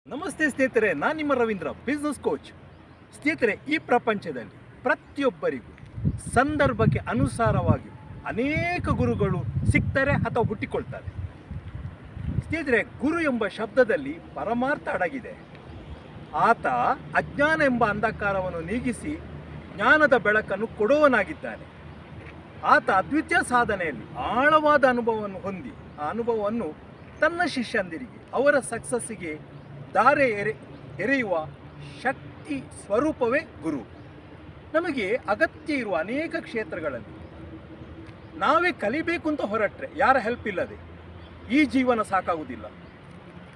ನಮಸ್ತೆ ಸ್ನೇಹಿತರೆ, ನಾನು ನಿಮ್ಮ ರವೀಂದ್ರ, ಬಿಸ್ನೆಸ್ ಕೋಚ್. ಸ್ನೇಹಿತರೆ, ಈ ಪ್ರಪಂಚದಲ್ಲಿ ಪ್ರತಿಯೊಬ್ಬರಿಗೂ ಸಂದರ್ಭಕ್ಕೆ ಅನುಸಾರವಾಗಿ ಅನೇಕ ಗುರುಗಳು ಸಿಗ್ತಾರೆ ಅಥವಾ ಹುಟ್ಟಿಕೊಳ್ತಾರೆ. ಸ್ನೇಹಿತರೆ, ಗುರು ಎಂಬ ಶಬ್ದದಲ್ಲಿ ಪರಮಾರ್ಥ ಅಡಗಿದೆ. ಆತ ಅಜ್ಞಾನ ಎಂಬ ಅಂಧಕಾರವನ್ನು ನೀಗಿಸಿ ಜ್ಞಾನದ ಬೆಳಕನ್ನು ಕೊಡುವನಾಗಿದ್ದಾನೆ. ಆತ ಅದ್ವಿತೀಯ ಸಾಧನೆಯಲ್ಲಿ ಆಳವಾದ ಅನುಭವವನ್ನು ಹೊಂದಿ ಆ ಅನುಭವವನ್ನು ತನ್ನ ಶಿಷ್ಯಂದಿರಿಗೆ ಅವರ ಸಕ್ಸಸ್ಸಿಗೆ ದಾರೆ ಎರೆಯುವ ಶಕ್ತಿ ಸ್ವರೂಪವೇ ಗುರು. ನಮಗೆ ಅಗತ್ಯ ಇರುವ ಅನೇಕ ಕ್ಷೇತ್ರಗಳಲ್ಲಿ ನಾವೇ ಕಲಿಬೇಕು ಅಂತ ಹೊರಟ್ರೆ ಯಾರ ಹೆಲ್ಪ್ ಇಲ್ಲದೆ ಈ ಜೀವನ ಸಾಕಾಗುವುದಿಲ್ಲ.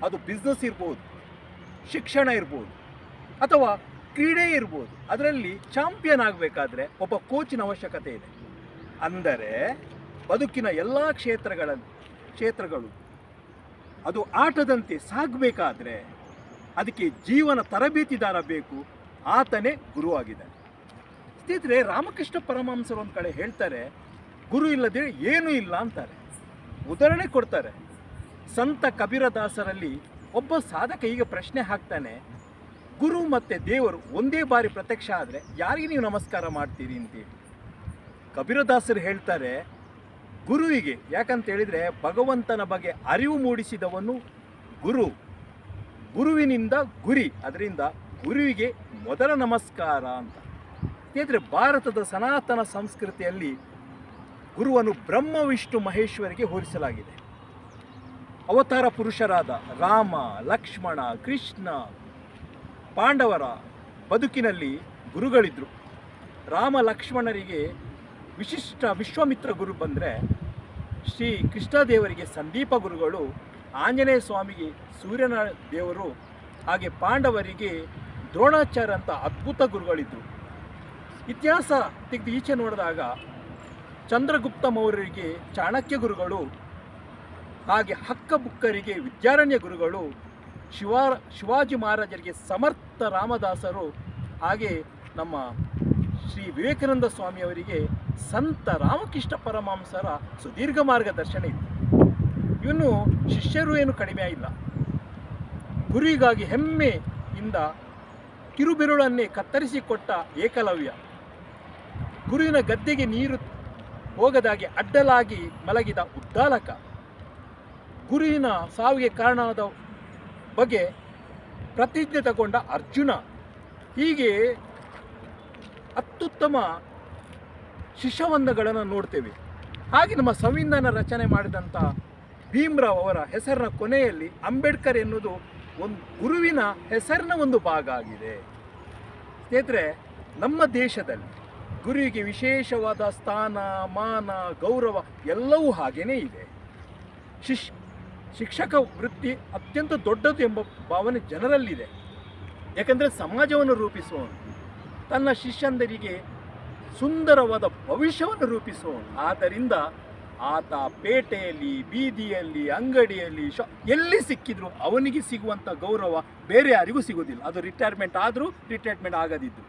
ಅದು ಬಿಸ್ನೆಸ್ ಇರ್ಬೋದು, ಶಿಕ್ಷಣ ಇರ್ಬೋದು, ಅಥವಾ ಕ್ರೀಡೆ ಇರ್ಬೋದು. ಅದರಲ್ಲಿ ಚಾಂಪಿಯನ್ ಆಗಬೇಕಾದ್ರೆ ಒಬ್ಬ ಕೋಚಿನ ಅವಶ್ಯಕತೆ ಇದೆ. ಅಂದರೆ ಬದುಕಿನ ಎಲ್ಲ ಕ್ಷೇತ್ರಗಳು ಅದು ಆಟದಂತೆ ಸಾಗಬೇಕಾದ್ರೆ ಅದಕ್ಕೆ ಜೀವನ ತರಬೇತಿದಾರ ಬೇಕು. ಆತನೇ ಗುರುವಾಗಿದ್ದಾನೆ. ಸ್ನೇಹಿತರೆ, ರಾಮಕೃಷ್ಣ ಪರಮಹಂಸರು ಒಂದು ಕಡೆ ಹೇಳ್ತಾರೆ, ಗುರು ಇಲ್ಲದೆ ಏನೂ ಇಲ್ಲ ಅಂತಾರೆ. ಉದಾಹರಣೆ ಕೊಡ್ತಾರೆ. ಸಂತ ಕಬೀರದಾಸರಲ್ಲಿ ಒಬ್ಬ ಸಾಧಕ ಈಗ ಪ್ರಶ್ನೆ ಹಾಕ್ತಾನೆ, ಗುರು ಮತ್ತು ದೇವರು ಒಂದೇ ಬಾರಿ ಪ್ರತ್ಯಕ್ಷ ಆದರೆ ಯಾರಿಗೆ ನೀವು ನಮಸ್ಕಾರ ಮಾಡ್ತೀರಿ ಅಂತೇಳಿ. ಕಬೀರದಾಸರು ಹೇಳ್ತಾರೆ, ಗುರುವಿಗೆ. ಯಾಕಂತ ಹೇಳಿದರೆ ಭಗವಂತನ ಬಗ್ಗೆ ಅರಿವು ಮೂಡಿಸಿದವನು ಗುರು, ಗುರುವಿನಿಂದ ಗುರಿ, ಅದರಿಂದ ಗುರುವಿಗೆ ಮೊದಲ ನಮಸ್ಕಾರ ಅಂತ. ಸ್ನೇಹಿತರೆ, ಭಾರತದ ಸನಾತನ ಸಂಸ್ಕೃತಿಯಲ್ಲಿ ಗುರುವನ್ನು ಬ್ರಹ್ಮ ವಿಷ್ಣು ಮಹೇಶ್ವರಿಗೆ ಹೋಲಿಸಲಾಗಿದೆ. ಅವತಾರ ಪುರುಷರಾದ ರಾಮ, ಲಕ್ಷ್ಮಣ, ಕೃಷ್ಣ, ಪಾಂಡವರ ಬದುಕಿನಲ್ಲಿ ಗುರುಗಳಿದ್ದರು. ರಾಮ ಲಕ್ಷ್ಮಣರಿಗೆ ವಿಶಿಷ್ಟ ವಿಶ್ವಾಮಿತ್ರ ಗುರು ಬಂದರೆ, ಶ್ರೀ ಕೃಷ್ಣದೇವರಿಗೆ ಸಂದೀಪ ಗುರುಗಳು, ಆಂಜನೇಯ ಸ್ವಾಮಿಗೆ ಸೂರ್ಯನ ದೇವರು, ಹಾಗೆ ಪಾಂಡವರಿಗೆ ದ್ರೋಣಾಚಾರ್ಯ ಅಂತ ಅದ್ಭುತ ಗುರುಗಳಿದ್ದರು. ಇತಿಹಾಸ ತೆಗೆದು ಈಚೆ ನೋಡಿದಾಗ ಚಂದ್ರಗುಪ್ತ ಮೌರ್ಯರಿಗೆ ಚಾಣಕ್ಯ ಗುರುಗಳು, ಹಾಗೆ ಹಕ್ಕಬುಕ್ಕರಿಗೆ ವಿದ್ಯಾರಣ್ಯ ಗುರುಗಳು, ಶಿವಾಜಿ ಮಹಾರಾಜರಿಗೆ ಸಮರ್ಥ ರಾಮದಾಸರು, ಹಾಗೆ ನಮ್ಮ ಶ್ರೀ ವಿವೇಕಾನಂದ ಸ್ವಾಮಿಯವರಿಗೆ ಸಂತ ರಾಮಕೃಷ್ಣ ಪರಮಹಂಸರ ಸುದೀರ್ಘ ಮಾರ್ಗದರ್ಶನ ಇತ್ತು. ಇವನು ಶಿಷ್ಯರು ಏನು ಕಡಿಮೆ ಆಗಿಲ್ಲ. ಗುರುವಿಗಾಗಿ ಹೆಮ್ಮೆಯಿಂದ ಕಿರುಬೆರಳನ್ನೇ ಕತ್ತರಿಸಿಕೊಟ್ಟ ಏಕಲವ್ಯ, ಗುರುವಿನ ಗದ್ದೆಗೆ ನೀರು ಹೋಗದಾಗಿ ಅಡ್ಡಲಾಗಿ ಮಲಗಿದ ಉದ್ದಾಲಕ, ಗುರುವಿನ ಸಾವಿಗೆ ಕಾರಣವಾದ ಬಗ್ಗೆ ಪ್ರತಿಜ್ಞೆ ತಗೊಂಡ ಅರ್ಜುನ, ಹೀಗೆ ಅತ್ಯುತ್ತಮ ಶಿಷ್ಯವೃಂದಗಳನ್ನು ನೋಡ್ತೇವೆ. ಹಾಗೆ ನಮ್ಮ ಸಂವಿಧಾನ ರಚನೆ ಮಾಡಿದಂಥ ಭೀಮ್ರಾವ್ ಅವರ ಹೆಸರಿನ ಕೊನೆಯಲ್ಲಿ ಅಂಬೇಡ್ಕರ್ ಎನ್ನುವುದು ಒಂದು ಗುರುವಿನ ಹೆಸರಿನ ಒಂದು ಭಾಗ ಆಗಿದೆ. ಸ್ನೇಹಿತರೆ, ನಮ್ಮ ದೇಶದಲ್ಲಿ ಗುರುವಿಗೆ ವಿಶೇಷವಾದ ಸ್ಥಾನ, ಮಾನ, ಗೌರವ ಎಲ್ಲವೂ ಹಾಗೇ ಇದೆ. ಶಿಕ್ಷಕ ವೃತ್ತಿ ಅತ್ಯಂತ ದೊಡ್ಡದು ಎಂಬ ಭಾವನೆ ಜನರಲ್ಲಿದೆ. ಯಾಕಂದರೆ ಸಮಾಜವನ್ನು ರೂಪಿಸುವವನು, ತನ್ನ ಶಿಷ್ಯಂದರಿಗೆ ಸುಂದರವಾದ ಭವಿಷ್ಯವನ್ನು ರೂಪಿಸುವವನು. ಆದ್ದರಿಂದ ಆತ ಪೇಟೆಯಲ್ಲಿ, ಬೀದಿಯಲ್ಲಿ, ಅಂಗಡಿಯಲ್ಲಿ, ಎಲ್ಲಿ ಸಿಕ್ಕಿದ್ರು ಅವನಿಗೆ ಸಿಗುವಂಥ ಗೌರವ ಬೇರೆ ಯಾರಿಗೂ ಸಿಗೋದಿಲ್ಲ. ಅದು ರಿಟೈರ್ಮೆಂಟ್ ಆದರೂ ರಿಟೈರ್ಮೆಂಟ್ ಆಗದಿದ್ದು.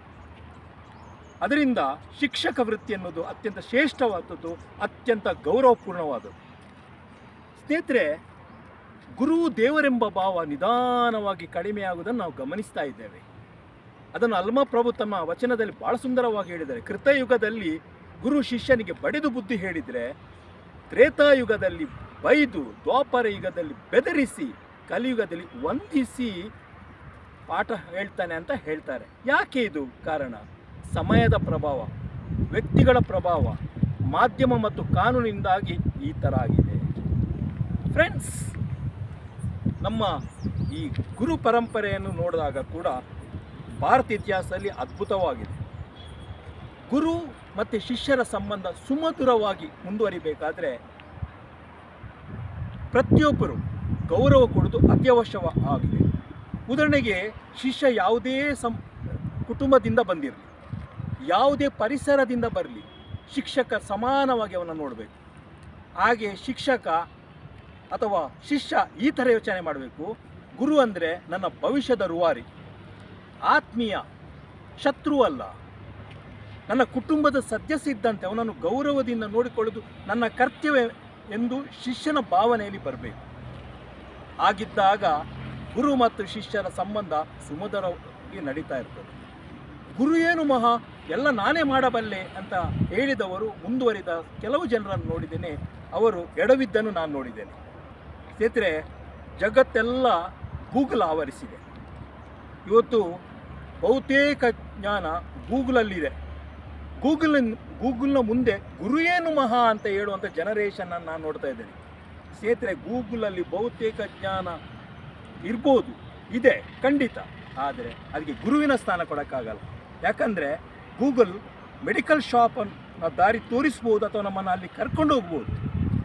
ಅದರಿಂದ ಶಿಕ್ಷಕ ವೃತ್ತಿ ಅನ್ನೋದು ಅತ್ಯಂತ ಶ್ರೇಷ್ಠವಾದದ್ದು, ಅತ್ಯಂತ ಗೌರವಪೂರ್ಣವಾದದ್ದು. ಸ್ನೇಹಿತರೆ, ಗುರು ದೇವರೆಂಬ ಭಾವ ನಿಧಾನವಾಗಿ ಕಡಿಮೆಯಾಗುವುದನ್ನು ನಾವು ಗಮನಿಸ್ತಾ ಇದ್ದೇವೆ. ಅದನ್ನು ಅಲ್ಮ ಪ್ರಭು ತಮ್ಮ ವಚನದಲ್ಲಿ ಭಾಳ ಸುಂದರವಾಗಿ ಹೇಳಿದ್ದಾರೆ. ಕೃತಯುಗದಲ್ಲಿ ಗುರು ಶಿಷ್ಯನಿಗೆ ಬಡಿದು ಬುದ್ಧಿ ಹೇಳಿದರೆ, ತ್ರೇತಾಯುಗದಲ್ಲಿ ಬೈದು, ದ್ವಾಪರ ಯುಗದಲ್ಲಿ ಬೆದರಿಸಿ, ಕಲಿಯುಗದಲ್ಲಿ ವಂದಿಸಿ ಪಾಠ ಹೇಳ್ತಾನೆ ಅಂತ ಹೇಳ್ತಾರೆ. ಯಾಕೆ ಇದು ಕಾರಣ? ಸಮಯದ ಪ್ರಭಾವ, ವ್ಯಕ್ತಿಗಳ ಪ್ರಭಾವ, ಮಾಧ್ಯಮ ಮತ್ತು ಕಾನೂನಿಂದಾಗಿ ಈ ಥರ ಆಗಿದೆ. ಫ್ರೆಂಡ್ಸ್, ನಮ್ಮ ಈ ಗುರು ಪರಂಪರೆಯನ್ನು ನೋಡಿದಾಗ ಕೂಡ ಭಾರತ ಇತಿಹಾಸದಲ್ಲಿ ಅದ್ಭುತವಾಗಿದೆ. ಗುರು ಮತ್ತು ಶಿಷ್ಯರ ಸಂಬಂಧ ಸುಮಧುರವಾಗಿ ಮುಂದುವರಿಬೇಕಾದ್ರೆ ಪ್ರತಿಯೊಬ್ಬರು ಗೌರವ ಕೊಡೋದು ಅತ್ಯವಶ್ಯವಾಗಿದೆ. ಉದಾಹರಣೆಗೆ, ಶಿಷ್ಯ ಯಾವುದೇ ಕುಟುಂಬದಿಂದ ಬಂದಿರಲಿ, ಯಾವುದೇ ಪರಿಸರದಿಂದ ಬರಲಿ, ಶಿಕ್ಷಕ ಸಮಾನವಾಗಿ ಅವನ ನೋಡಬೇಕು. ಹಾಗೆ ಶಿಕ್ಷಕ ಅಥವಾ ಶಿಷ್ಯ ಈ ಥರ ಯೋಚನೆ ಮಾಡಬೇಕು, ಗುರು ಅಂದರೆ ನನ್ನ ಭವಿಷ್ಯದ ರೂವಾರಿ, ಆತ್ಮೀಯ, ಶತ್ರು ಅಲ್ಲ, ನನ್ನ ಕುಟುಂಬದ ಸದಸ್ಯ ಇದ್ದಂತೆ ಅವನನ್ನು ಗೌರವದಿಂದ ನೋಡಿಕೊಳ್ಳುವುದು ನನ್ನ ಕರ್ತವ್ಯ ಎಂದು ಶಿಷ್ಯನ ಭಾವನೆಯಲ್ಲಿ ಬರಬೇಕು. ಆಗಿದ್ದಾಗ ಗುರು ಮತ್ತು ಶಿಷ್ಯರ ಸಂಬಂಧ ಸುಮಧುರವಾಗಿ ನಡೀತಾ ಇರ್ತದೆ. ಗುರು ಏನು ಮಹಾ, ಎಲ್ಲ ನಾನೇ ಮಾಡಬಲ್ಲೆ ಅಂತ ಹೇಳಿದವರು ಮುಂದುವರಿದ ಕೆಲವು ಜನರನ್ನು ನೋಡಿದ್ದೇನೆ, ಅವರು ಎಡವಿದ್ದನ್ನು ನಾನು ನೋಡಿದ್ದೇನೆ. ಸ್ನೇಹಿತರೆ, ಜಗತ್ತೆಲ್ಲ ಗೂಗಲ್ ಆವರಿಸಿದೆ. ಇವತ್ತು ಬಹುತೇಕ ಜ್ಞಾನ ಗೂಗಲಲ್ಲಿದೆ. ಗೂಗಲ್ನ ಮುಂದೆ ಗುರು ಏನು ಮಹಾ ಅಂತ ಹೇಳುವಂಥ ಜನರೇಷನನ್ನು ನಾನು ನೋಡ್ತಾ ಇದ್ದೇನೆ. ಸ್ನೇಹಿತರೆ, ಗೂಗಲಲ್ಲಿ ಬಹುತೇಕ ಜ್ಞಾನ ಇರ್ಬೋದು, ಇದೆ ಖಂಡಿತ, ಆದರೆ ಅದಕ್ಕೆ ಗುರುವಿನ ಸ್ಥಾನ ಕೊಡೋಕ್ಕಾಗಲ್ಲ. ಯಾಕಂದರೆ ಗೂಗಲ್ ಮೆಡಿಕಲ್ ಶಾಪನ್ನು ದಾರಿ ತೋರಿಸ್ಬೋದು ಅಥವಾ ನಮ್ಮನ್ನು ಅಲ್ಲಿ ಕರ್ಕೊಂಡು ಹೋಗ್ಬೋದು,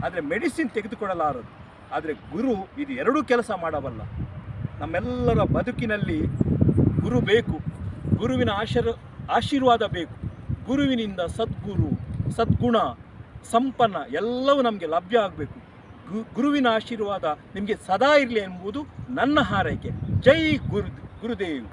ಆದರೆ ಮೆಡಿಸಿನ್ ತೆಗೆದುಕೊಡಲಾರದು. ಆದರೆ ಗುರು ಇದು ಎರಡೂ ಕೆಲಸ ಮಾಡಬಲ್ಲ. ನಮ್ಮೆಲ್ಲರ ಬದುಕಿನಲ್ಲಿ ಗುರು ಬೇಕು, ಗುರುವಿನ ಆಶೀರ್ವಾದ ಬೇಕು. ಗುರುವಿನಿಂದ ಸದ್ಗುಣ, ಸಂಪನ್ನ ಎಲ್ಲವೂ ನಮಗೆ ಲಭ್ಯ ಆಗಬೇಕು. ಗುರುವಿನ ಆಶೀರ್ವಾದ ನಿಮಗೆ ಸದಾ ಇರಲಿ ಎಂಬುದು ನನ್ನ ಹಾರೈಕೆ. ಜೈ ಗುರುದೇವ್.